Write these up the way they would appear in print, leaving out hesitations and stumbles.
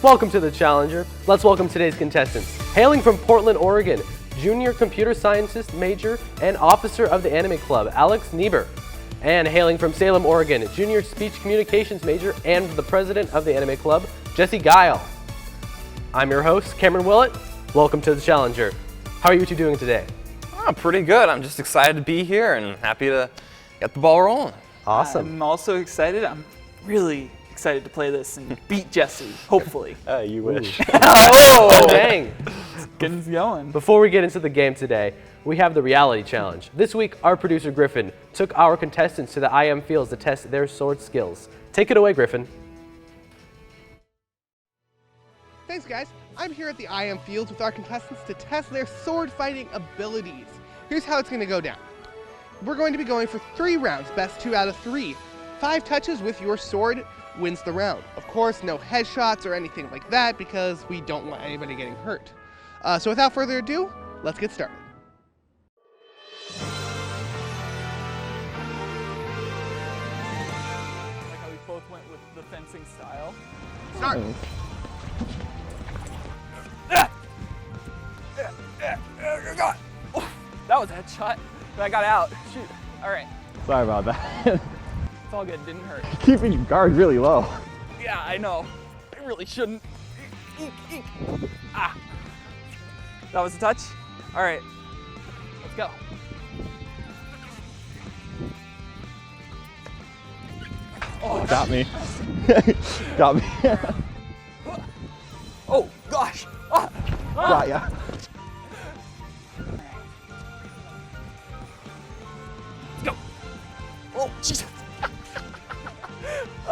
Welcome to the Challenger. Let's welcome today's contestants. Hailing from Portland, Oregon, junior computer scientist major and officer of the Anime Club, Alex Niebuhr. And hailing from Salem, Oregon, junior speech communications major and the president of the Anime Club, Jesse Guile. I'm your host, Cameron Willett. Welcome to the Challenger. How are you two doing today? Oh, pretty good. I'm just excited to be here and happy to get the ball rolling. Awesome. I'm also excited. I'm really excited to play this and beat Jesse, hopefully. You wish. Oh, dang. Getting going. Before we get into the game today, we have the reality challenge. This week, our producer Griffin took our contestants to the IM fields to test their sword skills. Take it away, Griffin. Thanks, guys. I'm here at the IM fields with our contestants to test their sword fighting abilities. Here's how it's going to go down. We're going to be going for 3 rounds, best 2 out of 3. 5 touches with your sword wins the round. Of course, no headshots or anything like that because we don't want anybody getting hurt. So without further ado, let's get started. Like how we both went with the fencing style. Start. That was a headshot, but I got out. Shoot. All right. Sorry about that. It's all good. Didn't hurt. Keeping your guard really low. Yeah, I know. I really shouldn't. Eek, eek. Ah. That was a touch? All right. Let's go. Oh, got me. Got me. Oh, gosh. Ah. Got ya. Go. Oh, Jesus.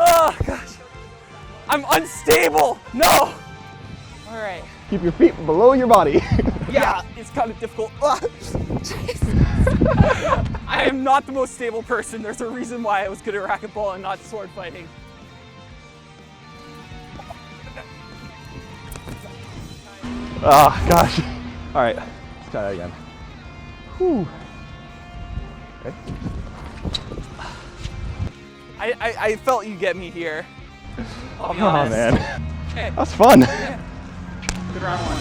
Oh, gosh. I'm unstable. No. All right. Keep your feet below your body. Yeah, it's kind of difficult. Ah, Jesus. I am not the most stable person. There's a reason why I was good at racquetball and not sword fighting. Oh, gosh. All right, let's try that again. Whew. Okay. I felt you get me here. I'll be Oh, honest. man. Okay. That's fun. Good round 1.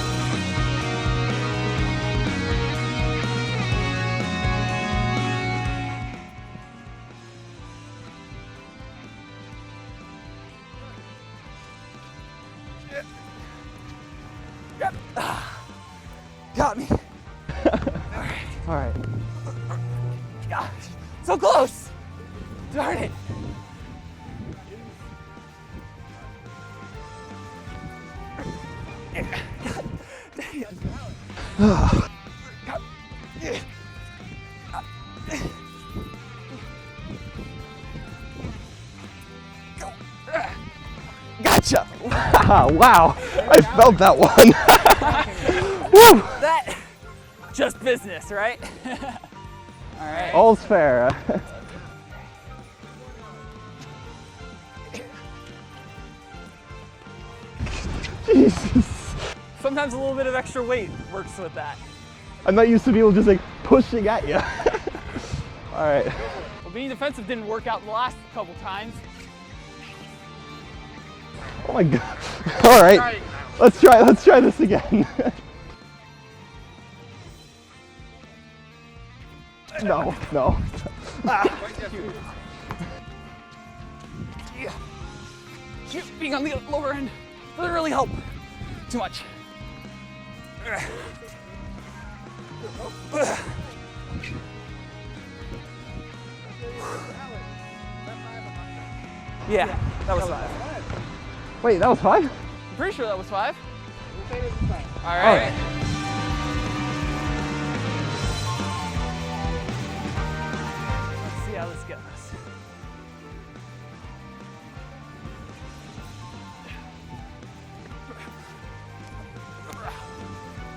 Got me. All right. Gosh, so close. Darn it. God dang it. Gotcha. Wow, I felt that one. Woo. That just business, right? All right. All's fair. Jesus. Sometimes a little bit of extra weight works with that. I'm not used to people just like pushing at you. All right. Well, being defensive didn't work out the last couple times. Oh my God. All right. Let's try this again. No. Yeah. Shoot, being on the lower end doesn't really help too much. Yeah, that was 5. Wait, that was 5? I'm pretty sure that was 5. All All right. Let's see how this goes.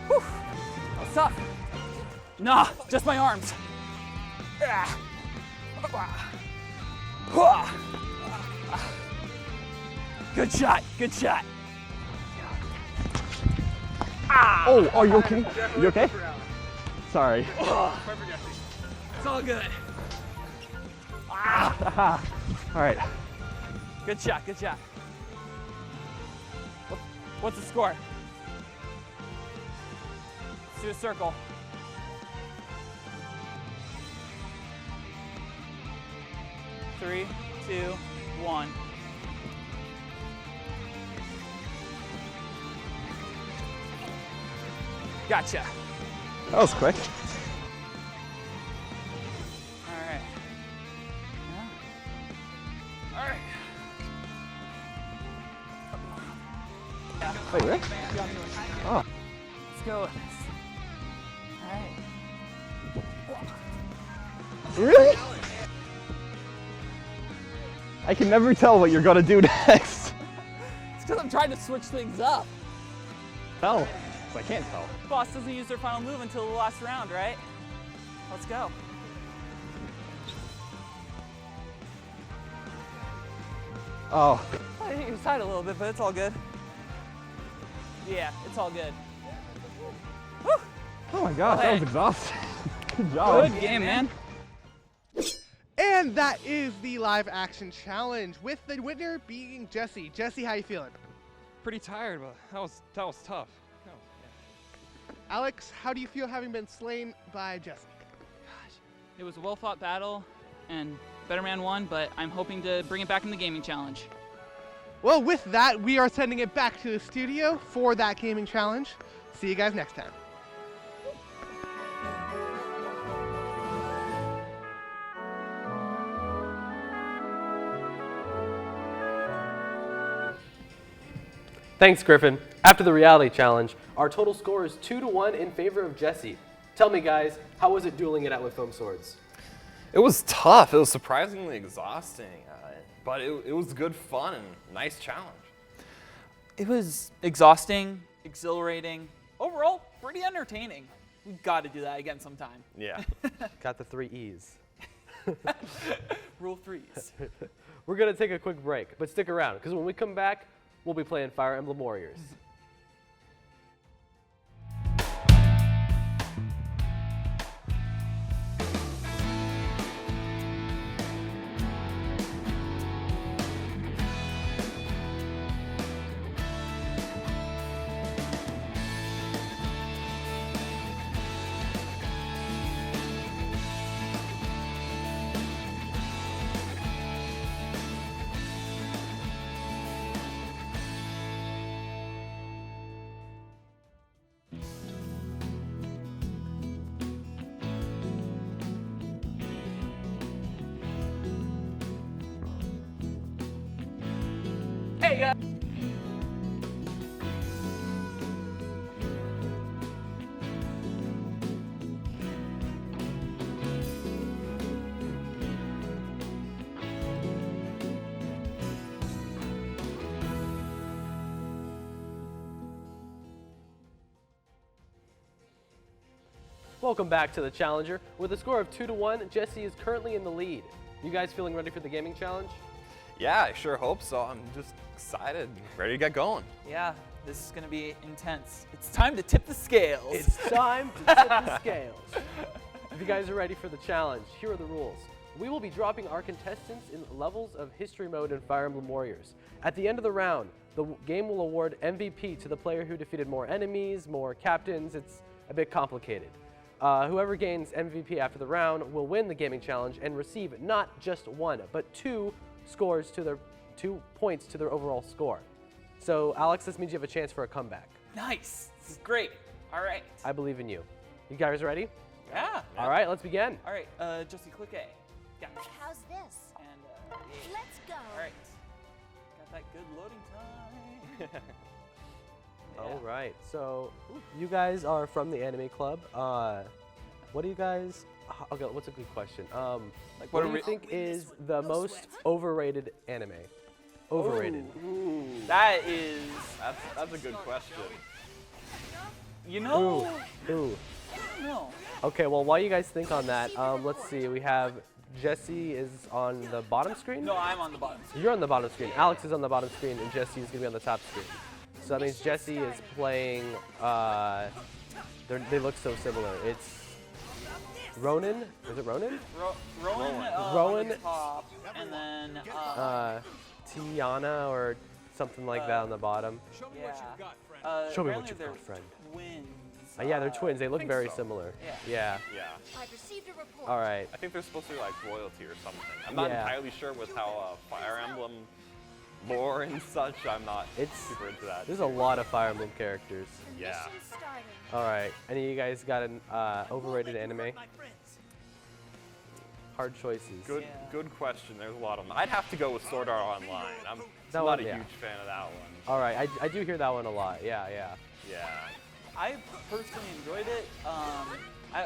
Whew. That was tough. Nah, just my arms. Good shot, good shot. Oh, are you okay? You okay? Sorry. It's all good. All right. Good shot, good shot. What's the score? Let's do a circle. Three, two, one. Gotcha. That was quick. All right. All right. Wait, really? Oh. Let's go with this. All right. Really? I can never tell what you're gonna do next. It's because I'm trying to switch things up. Tell. I can't tell. Boss doesn't use their final move until the last round, right? Let's go. Oh. I hit your side a little bit, but it's all good. Yeah, it's all good. Woo! Oh my gosh, that Hey. was exhausting. Good job. Good game, man. And that is the live action challenge with the winner being Jesse. Jesse, how you feeling? Pretty tired, but that was tough. Alex, how do you feel having been slain by Jesse? Gosh, it was a well-fought battle, and Better Man won, but I'm hoping to bring it back in the gaming challenge. Well, with that, we are sending it back to the studio for that gaming challenge. See you guys next time. Thanks, Griffin. After the reality challenge, our total score is 2-1 in favor of Jesse. Tell me, guys, how was it dueling it out with foam swords? It was tough. It was surprisingly exhausting, but it was good fun and nice challenge. It was exhausting, exhilarating, overall pretty entertaining. We've got to do that again sometime. Yeah. Got the 3 E's. Rule 3s. We're going to take a quick break, but stick around, because when we come back, we'll be playing Fire Emblem Warriors. Hey, guys. Welcome back to the Challenger. With a score of 2-1, Jesse is currently in the lead. You guys feeling ready for the gaming challenge? Yeah, I sure hope so. I'm just excited, ready to get going. Yeah, this is going to be intense. It's time to tip the scales. It's time to tip the scales. If you guys are ready for the challenge, here are the rules. We will be dropping our contestants in levels of history mode in Fire Emblem Warriors. At the end of the round, the game will award MVP to the player who defeated more enemies, more captains. It's a bit complicated. Whoever gains MVP after the round will win the gaming challenge and receive not just 1, but 2 scores to their 2 points to their overall score. So, Alex, this means you have a chance for a comeback. Nice. This is great. All right. I believe in you. You guys ready? Yeah. All right, let's begin. All right, Jesse, click A. Yeah. How's this? And Let's go. all right. Got that good loading time. All right, so you guys are from the Anime Club. What do you guys? Okay, what's a good question? Like, What are do we- you think is the most overrated anime? Overrated. Ooh, that is, That's a good question. you know, Ooh. no. Okay, well, while you guys think on that, let's see. We have Jesse is on the bottom screen. No, I'm on the bottom. You're on the bottom screen. Alex is on the bottom screen, and Jesse is gonna be on the top screen. So that means Jesse is playing. They look so similar. It's Ronin. Is it Ronin? Rowan Rowan. on the top, and then Tiana or something like that on the bottom. Yeah. Show me what apparently you've they're got, friend. Twins. Yeah, they're twins. They look think very so. similar. Yeah. Yeah. I've received a report. All right. I think they're supposed to be like royalty or something. I'm not Yeah. entirely sure with how Fire Emblem lore and such. I'm not super into that. There's a lot of Fire Emblem characters. The Yeah. mission's starting. All right. Any of you guys got an overrated anime? Hard choices. Good question. There's a lot of them. I'd have to go with Sword Art Online. I'm That not one, a yeah. huge fan of that one. All right. I do hear that one a lot. Yeah. Yeah. I personally enjoyed it.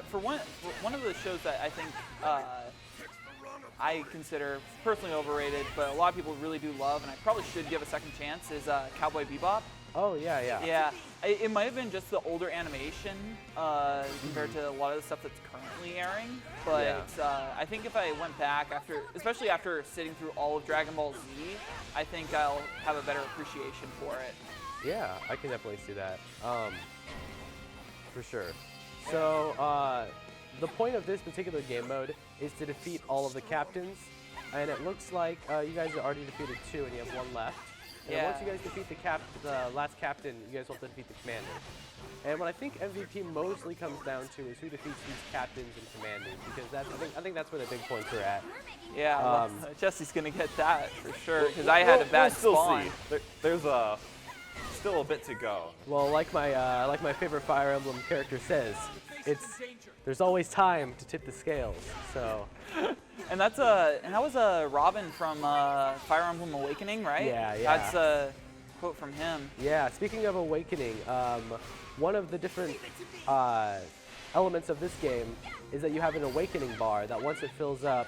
For one of the shows that I think I consider personally overrated, but a lot of people really do love, and I probably should give a second chance, is Cowboy Bebop. Oh yeah. Yeah, it might have been just the older animation compared to a lot of the stuff that's currently airing, but I think if I went back especially after sitting through all of Dragon Ball Z, I think I'll have a better appreciation for it. Yeah, I can definitely see that. For sure. So the point of this particular game mode is to defeat all of the captains, and it looks like you guys are already defeated 2, and you have 1 left. And once you guys defeat the last captain, you guys will have to defeat the commander. And what I think MVP mostly comes down to is who defeats these captains and commanders, because I think that's where the big points are at. Yeah, well, Jesse's gonna get that for sure, because I had a bad spawn. See. There's still a bit to go. Well, like my favorite Fire Emblem character says, there's always time to tip the scales. So. And that was a Robin from Fire Emblem Awakening, right? Yeah. That's a quote from him. Yeah. Speaking of Awakening, one of the different elements of this game is that you have an Awakening bar that once it fills up,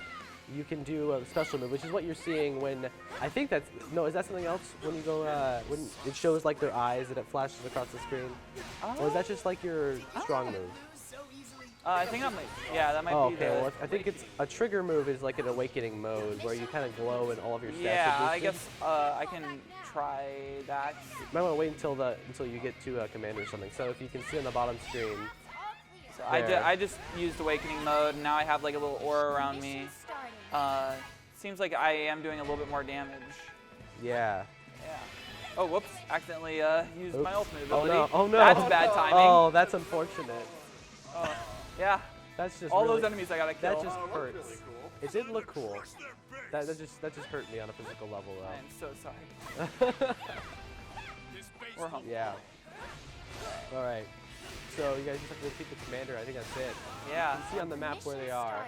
you can do a special move, which is what you're seeing when I think that's is that something else when you go when it shows like their eyes and it flashes across the screen, or is that just like your strong move? I think that might Oh, be okay. the. Well, I think it's a trigger move is like an Awakening mode where you kind of glow and all of your stats Yeah, are I boosted. guess I can try that. You might want to wait until you get to a commander or something. So if you can see on the bottom screen. So there. I just used Awakening mode, and now I have like a little aura around me. Seems like I am doing a little bit more damage. Yeah. Yeah. Oh, whoops! Accidentally used my ultimate Oh ability. no! Oh no! That's bad timing. Oh, that's unfortunate. Yeah. That's just all really, those enemies I gotta kill. That just hurts. It did look cool. That just hurt me on a physical level though. I am so sorry. We're home. Yeah. All right. So you guys just have to defeat the commander. I think that's it. Yeah. You can see on the map where they are.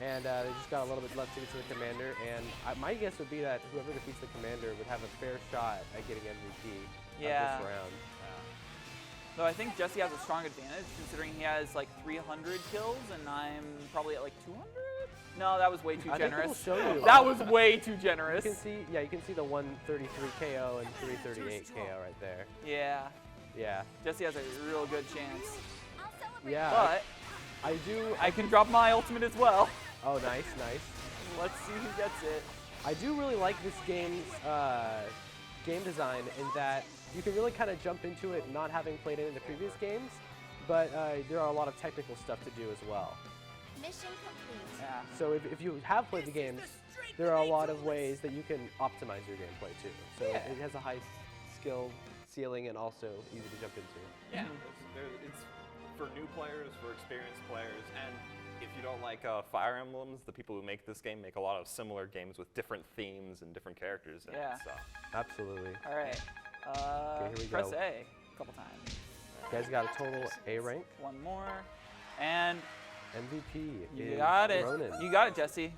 And they just got a little bit left to get to the commander. And my guess would be that whoever defeats the commander would have a fair shot at getting MVP of this round. Though I think Jesse has a strong advantage considering he has like 300 kills and I'm probably at like 200? No, that was way too generous. Think it'll show you. That was way too generous. You can see the 133 KO and 338 KO right there. Yeah. Yeah. Jesse has a real good chance. Yeah. But I can drop my ultimate as well. Oh, nice. Let's see who gets it. I do really like this game's game design in that you can really kind of jump into it not having played any of the previous games, but there are a lot of technical stuff to do as well. Mission complete. Yeah. So if you have played the games, there are a lot of ways that you can optimize your gameplay too. So it has a high skill ceiling and also easy to jump into. Yeah, it's for new players, for experienced players, and if you don't like Fire Emblems, the people who make this game make a lot of similar games with different themes and different characters in it. So. Absolutely. All right. Okay, here we press go. A a couple times. You guys got a total A rank. One more. And MVP you is got it. Ronan. You got it, Jesse.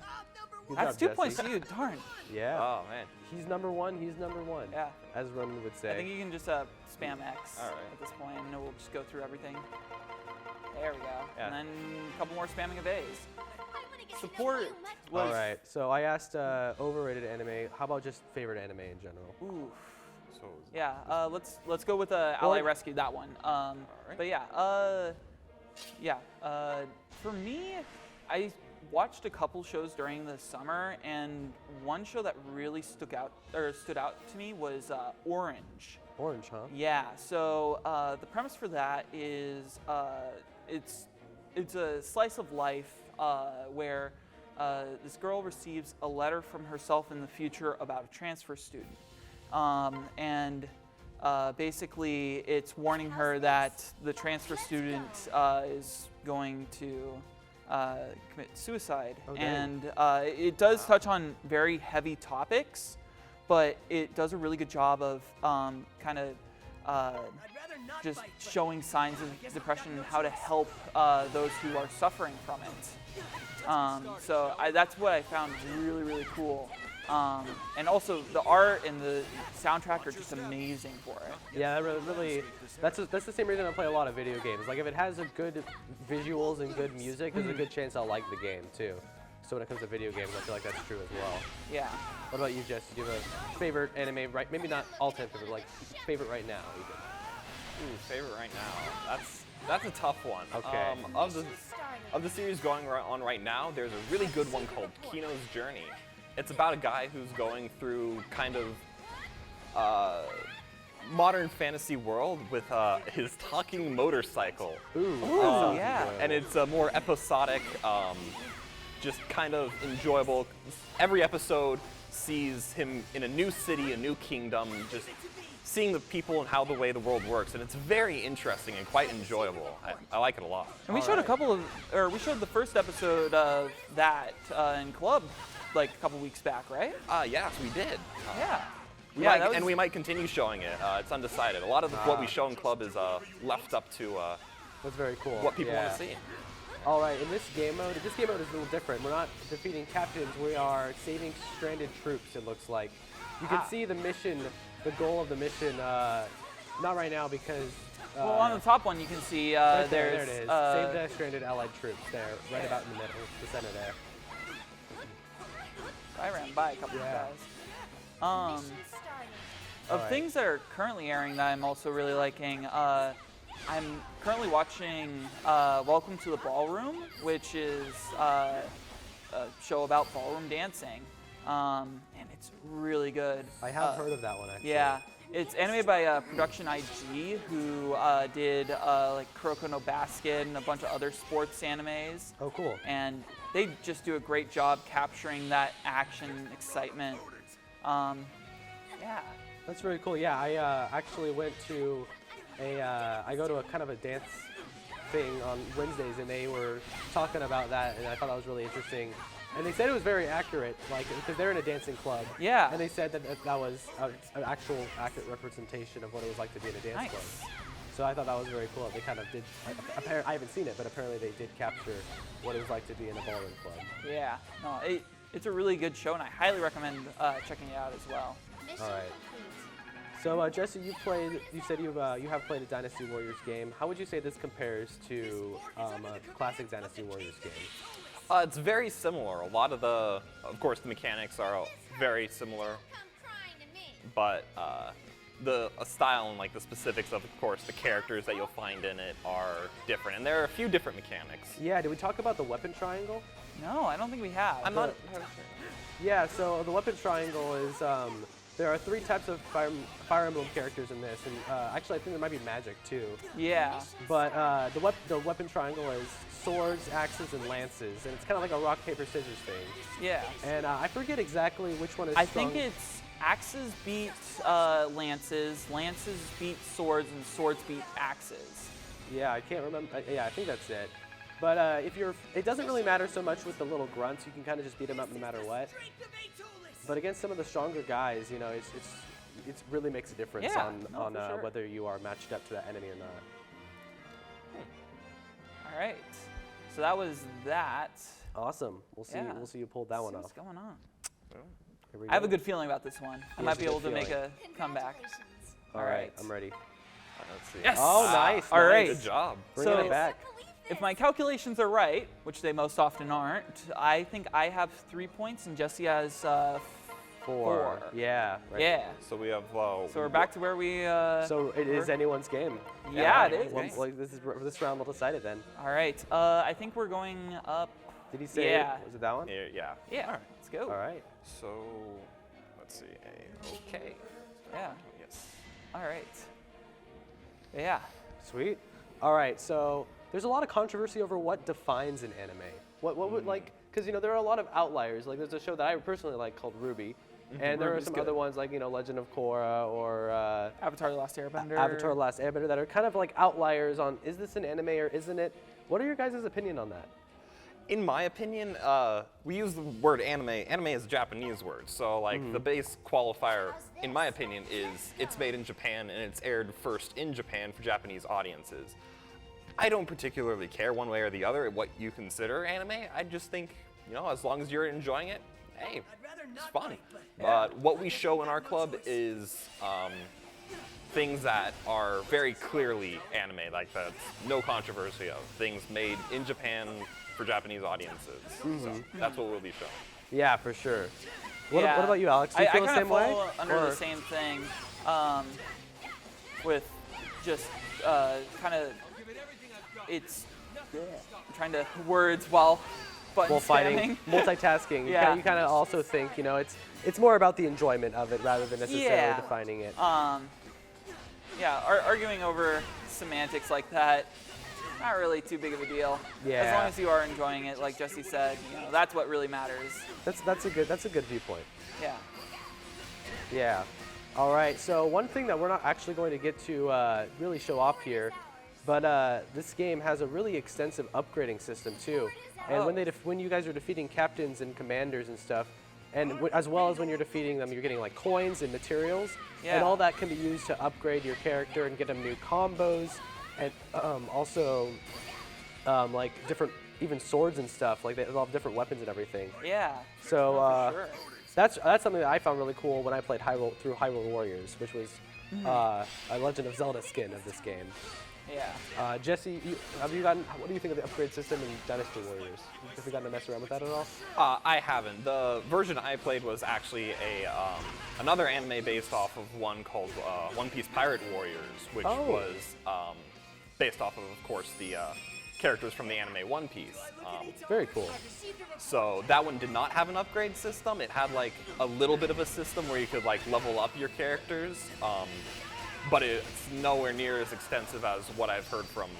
Good That's job, 2 points Jesse. to you. Darn. Yeah. Oh man. He's number one. He's number one. Yeah. As Ronan would say. I think you can just spam X All right. at this point, and we'll just go through everything. There we go. Yeah. And then a couple more spamming of A's. I wanna get to know Support you much was. All right. So I asked overrated anime. How about just favorite anime in general? Ooh. So Yeah. Let's go with Ally Rescue, that one. But yeah. For me, I watched a couple shows during the summer, and one show that really stood out to me was Orange. Orange, huh? Yeah. So the premise for that is it's a slice of life where this girl receives a letter from herself in the future about a transfer student. and basically it's warning her that the transfer student is going to commit suicide. Oh, dang. And it does touch on very heavy topics, but it does a really good job of kind of just showing signs of depression and how to help those who are suffering from it. So that's what I found really, really cool. And also the art and the soundtrack are just amazing for it. Yeah, that really that's the same reason I play a lot of video games. Like if it has a good visuals and good music, there's a good chance I'll like the game too. So when it comes to video games, I feel like that's true as well. Yeah. What about you, Jess? Do you have a favorite anime, right? Maybe not all time favorite, like favorite right now even. Ooh, favorite right now. That's a tough one. Okay. Of the series going on right now, there's a really good one called Kino's Journey. It's about a guy who's going through kind of modern fantasy world with his talking motorcycle. Ooh, yeah. And it's a more episodic, just kind of enjoyable. Every episode sees him in a new city, a new kingdom, just seeing the people and how the way the world works, and it's very interesting and quite enjoyable. I like it a lot. And we showed we showed the first episode of that in club like a couple weeks back, right? Yes, we did. Yeah. We might continue showing it. It's undecided. A lot of what we show in club is left up to that's very cool. what people want to see. All right, in this game mode is a little different. We're not defeating captains, we are saving stranded troops, it looks like. You can see the mission, the goal of the mission, not right now because... well, on the top one you can see right there's... there it is. Save the stranded allied troops there, right about in the middle, the center there. I ran by a couple of guys. Of Alright. things that are currently airing that I'm also really liking, I'm currently watching Welcome to the Ballroom, which is a show about ballroom dancing, and it's really good. I have heard of that one, actually. Yeah, it's animated by Production IG, who did like Kuroko no Basket and a bunch of other sports animes. Oh, cool. And they just do a great job capturing that action, excitement. Yeah. That's very cool. Yeah, I actually went to I go to a kind of a dance thing on Wednesdays, and they were talking about that, and I thought that was really interesting. And they said it was very accurate, like, because they're in a dancing club. Yeah. And they said that that was an actual accurate representation of what it was like to be in a dance club. So I thought that was very cool. They kind of did, I haven't seen it, but apparently they did capture what it was like to be in a ballroom club. Yeah. No, it's a really good show, and I highly recommend checking it out as well. All right. So Jesse, you said you have played a Dynasty Warriors game. How would you say this compares to a classic Dynasty Warriors game? It's very similar. A lot of of course, the mechanics are very similar, but the style and like the specifics of course, the characters that you'll find in it are different, and there are a few different mechanics. Yeah, did we talk about the weapon triangle? No, I don't think we have. I'm not sure. Yeah, so the weapon triangle is, there are 3 types of Fire Emblem characters in this, and actually I think there might be magic too. Yeah. But the weapon triangle is swords, axes, and lances, and it's kind of like a rock, paper, scissors thing. Yeah. And I forget exactly which one is I strong. think it's axes beat lances, lances beat swords, and swords beat axes. Yeah, I can't remember. Yeah, I think that's it. But it doesn't really matter so much with the little grunts. You can kind of just beat them up no matter what. But against some of the stronger guys, you know, it really makes a difference on sure. whether you are matched up to that enemy or not. All right. So that was that. Awesome. We'll see you pulled that one off. What's going on? Here we I have go. a good feeling about this one. I might be able to make a comeback. All right, I'm ready. Let's see. Yes! Oh, nice. All right. Good job. Bringing So- it back. If my calculations are right, which they most often aren't, I think I have 3 points and Jesse has 4. Yeah. Right. Yeah. So we have. So we're back to where we. So it is anyone's game. Yeah, it is. Well, this round will decide it then. All right. I think we're going up. Did he say? Yeah. Was it that one? Yeah. Yeah. All right. Let's go. All right. So let's see. Okay. Yeah. Yes. All right. Yeah. Sweet. All right. So there's a lot of controversy over what defines an anime. What would like? Because you know there are a lot of outliers. Like there's a show that I personally like called Ruby, And there are Ruby's some good. other ones like, Legend of Korra or Avatar: The Last Airbender. Avatar: The Last Airbender that are kind of like outliers on, is this an anime or isn't it? What are your guys' opinion on that? In my opinion, we use the word anime. Anime is a Japanese word, so like the base qualifier, in my opinion, is it's made in Japan and it's aired first in Japan for Japanese audiences. I don't particularly care one way or the other what you consider anime. I just think, as long as you're enjoying it, hey, it's fun. But what we show in our club is things that are very clearly anime, like that's no controversy of, things made in Japan for Japanese audiences. So that's what we'll be showing. Yeah, for sure. What about you, Alex? Do you feel the same way? I kind of fall under the same thing with just kind of, it's I'm trying to words while button fighting, spamming. multitasking. Yeah. You kind of also think, it's more about the enjoyment of it rather than necessarily defining it. Arguing over semantics like that, not really too big of a deal. Yeah. As long as you are enjoying it, like Jesse said, that's what really matters. That's a good viewpoint. Yeah. Yeah. All right. So one thing that we're not actually going to get to really show off here, but this game has a really extensive upgrading system too. And when you guys are defeating captains and commanders and stuff, and as well as when you're defeating them, you're getting like coins and materials, and all that can be used to upgrade your character and get them new combos, and also like different even swords and stuff. Like they all have different weapons and everything. Yeah. So for sure. that's something that I found really cool when I played Hyrule Warriors, which was a Legend of Zelda skin of this game. Yeah. Jesse, what do you think of the upgrade system in Dynasty Warriors? Have you gotten to mess around with that at all? I haven't. The version I played was actually another anime based off of one called One Piece Pirate Warriors, which was based off of course, the characters from the anime One Piece. Very cool. So that one did not have an upgrade system. It had like a little bit of a system where you could like level up your characters. But it's nowhere near as extensive as what I've heard from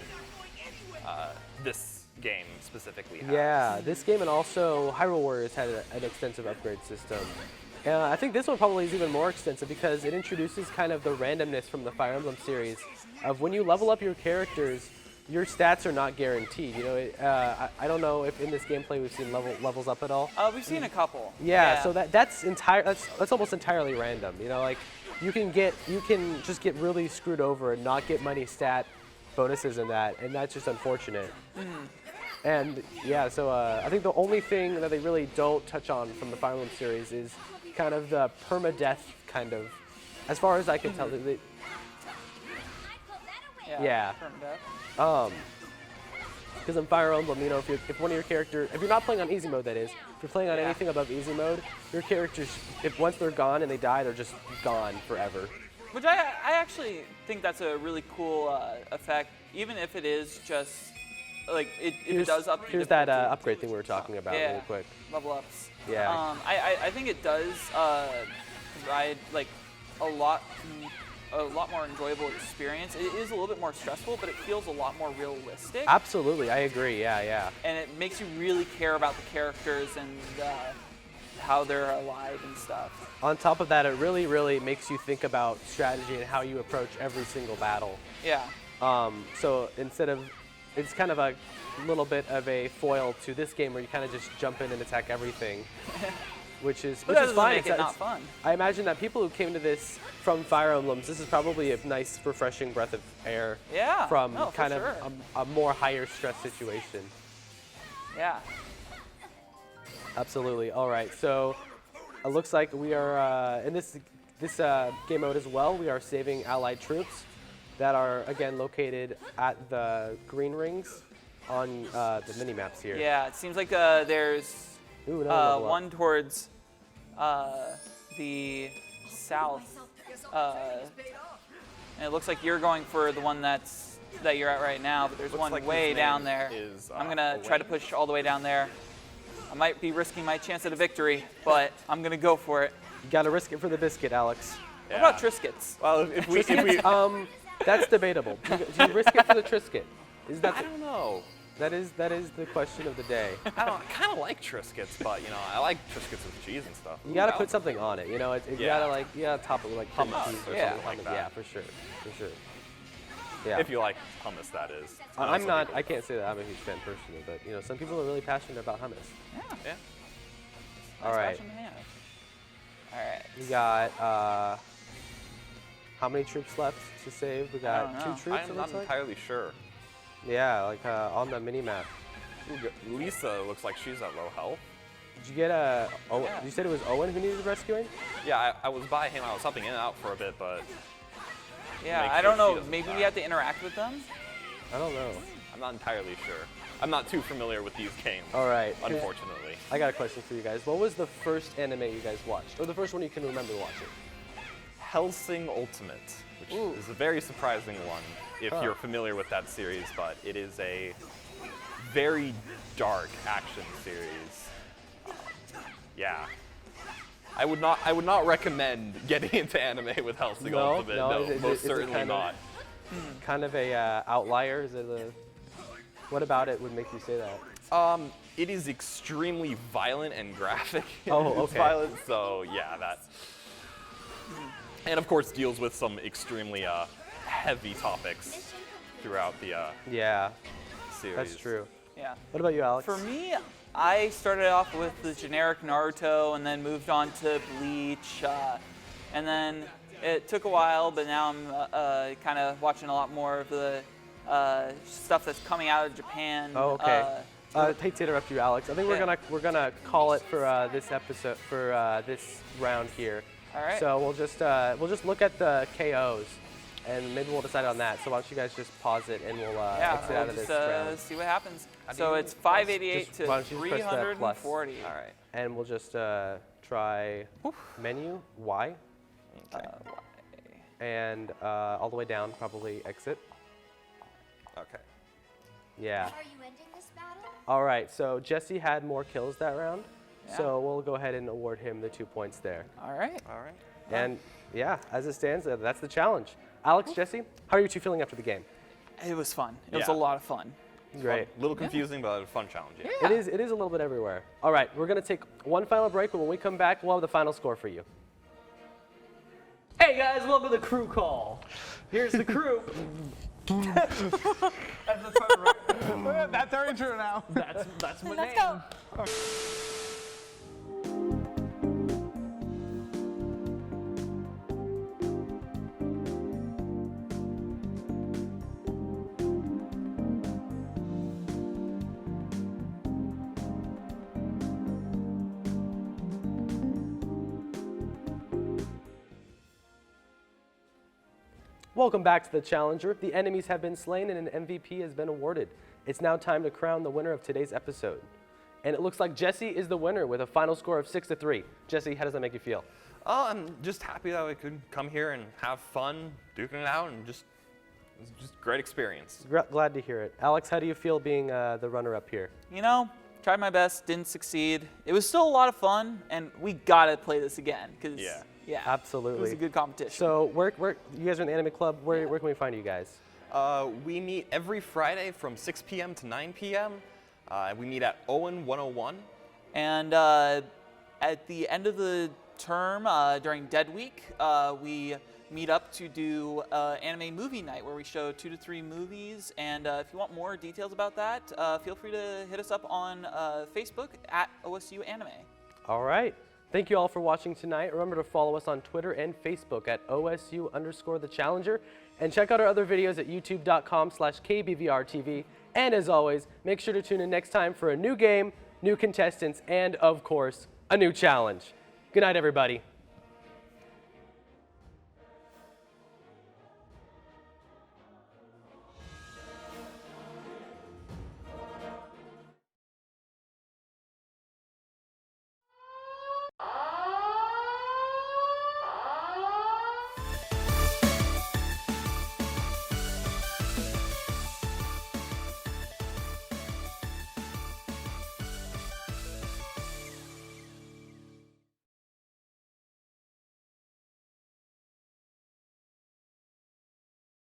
this game specifically has. Yeah, this game and also Hyrule Warriors had an extensive upgrade system. I think this one probably is even more extensive because it introduces kind of the randomness from the Fire Emblem series of when you level up your characters, your stats are not guaranteed. I don't know if in this gameplay we've seen levels up at all. We've seen a couple. Yeah. So that's almost entirely random. Like you can just get really screwed over and not get many stat bonuses in that, and that's just unfortunate. And yeah, so I think the only thing that they really don't touch on from the Fire Emblem series is kind of the permadeath kind of, as far as I can tell. Yeah. Because in Fire Emblem, if one of your characters, if you're not playing on easy mode, that is, if you're playing on anything above easy mode, your characters, if once they're gone and they die, they're just gone forever. Which I actually think that's a really cool effect, even if it is just like if it does up. Here's that upgrade thing we were talking about really quick. Level ups. Yeah. I think it does provide like a lot more enjoyable experience. It is a little bit more stressful, but it feels a lot more realistic. Absolutely, I agree. Yeah. And it makes you really care about the characters and how they're alive and stuff. On top of that, it really, really makes you think about strategy and how you approach every single battle. Yeah. So it's kind of a little bit of a foil to this game where you kind of just jump in and attack everything, which is fine. Make it not fun. I imagine that people who came to this from Fire Emblems, this is probably a nice, refreshing breath of air from kind of a more higher stress situation. Yeah. Absolutely. All right. So it looks like we are in this game mode as well. We are saving allied troops that are again located at the green rings on the mini maps here. Yeah. It seems like there's one towards the south, and it looks like you're going for the one that you're at right now. But there's one way down there. I'm gonna try to push all the way down there. I might be risking my chance at a victory, but I'm gonna go for it. You gotta risk it for the biscuit, Alex. Yeah. What about Triscuits? Well, if we that's debatable. Do you risk it for the Triscuit? I don't know. That is the question of the day. I kind of like Triscuits, but I like Triscuits with cheese and stuff. You gotta put something on it. You gotta top it with like cream Hummus cheese or or something something like that. Yeah, for sure. Yeah. If you like hummus, that is. I'm not. I can't say that I'm a huge fan personally, but some people are really passionate about hummus. Yeah. All right. All right. We got how many troops left to save? We got I don't know. 2 troops. I'm not entirely sure. Yeah, like on the mini map. Lisa looks like she's at low health. Did you get a? Oh, Yeah. you said it was Owen who needed rescuing. Yeah, I was by him. I was helping in and out for a bit, but Yeah, make I sure don't she know. doesn't Maybe die. we have to interact with them. I don't know. I'm not entirely sure. I'm not too familiar with these games. All right. Unfortunately. I got a question for you guys. What was the first anime you guys watched, or the first one you can remember watching? Hellsing Ultimate, which Ooh. is a very surprising one if you're familiar with that series, but it is a very dark action series. Yeah. I would not recommend getting into anime with Hellsing No? Ultimate. No, No, is it- most is it certainly kind of- not. Kind of a outlier. Is it a? What about it would make you say that? It is extremely violent and graphic. Oh, It's okay. violent, so yeah, that. And of course deals with some extremely heavy topics throughout the Yeah, series. that's true. Yeah. What about you, Alex? For me, I started off with the generic Naruto and then moved on to Bleach. And then it took a while, but now I'm kind of watching a lot more of the stuff that's coming out of Japan. Oh, okay. Hate to interrupt you, Alex. I think Yeah. we're gonna call it for this episode for this round here. All right. So we'll just look at the KOs, and maybe we'll decide on that. So why don't you guys just pause it and we'll exit we'll out of just this round, see what happens. How do So you it's 588 just- to why don't you just press the plus? 340. All right. and we'll just try menu Y Okay. and all the way down, probably exit. Okay. Yeah. Are you ending this battle? All right. So Jesse had more kills that round, Yeah. so we'll go ahead and award him the 2 points there. All right. All right. And yeah, as it stands, that's the challenge. Alex, Jesse, how are you two feeling after the game? It was fun. It was Yeah. a lot of fun. Great. A little confusing, but a fun challenge. Yeah. Yeah. It is a little bit everywhere. All right, we're gonna take one final break, but when we come back, we'll have the final score for you. Hey guys, welcome to the crew call. Here's the crew. That's our intro now. That's my Let's name. go. Welcome back to the Challenger. The enemies have been slain and an MVP has been awarded. It's now time to crown the winner of today's episode. And it looks like Jesse is the winner with a final score of 6-3. Jesse, how does that make you feel? Oh, I'm just happy that we could come here and have fun, duking it out, and it was just a great experience. Glad to hear it. Alex, how do you feel being the runner-up here? You know, tried my best, didn't succeed. It was still a lot of fun, and we gotta play this again because Absolutely. it was a good competition. So where you guys are in the Anime Club, where can we find you guys? We meet every Friday from 6 p.m. to 9 p.m. We meet at Owen 101. And at the end of the term, during Dead Week, we meet up to do anime movie night where we show 2 to 3 movies. And if you want more details about that, feel free to hit us up on Facebook at OSU Anime. All right. Thank you all for watching tonight. Remember to follow us on Twitter and Facebook at OSU_The Challenger. And check out our other videos at youtube.com/KBVRTV. And as always, make sure to tune in next time for a new game, new contestants, and of course, a new challenge. Good night, everybody.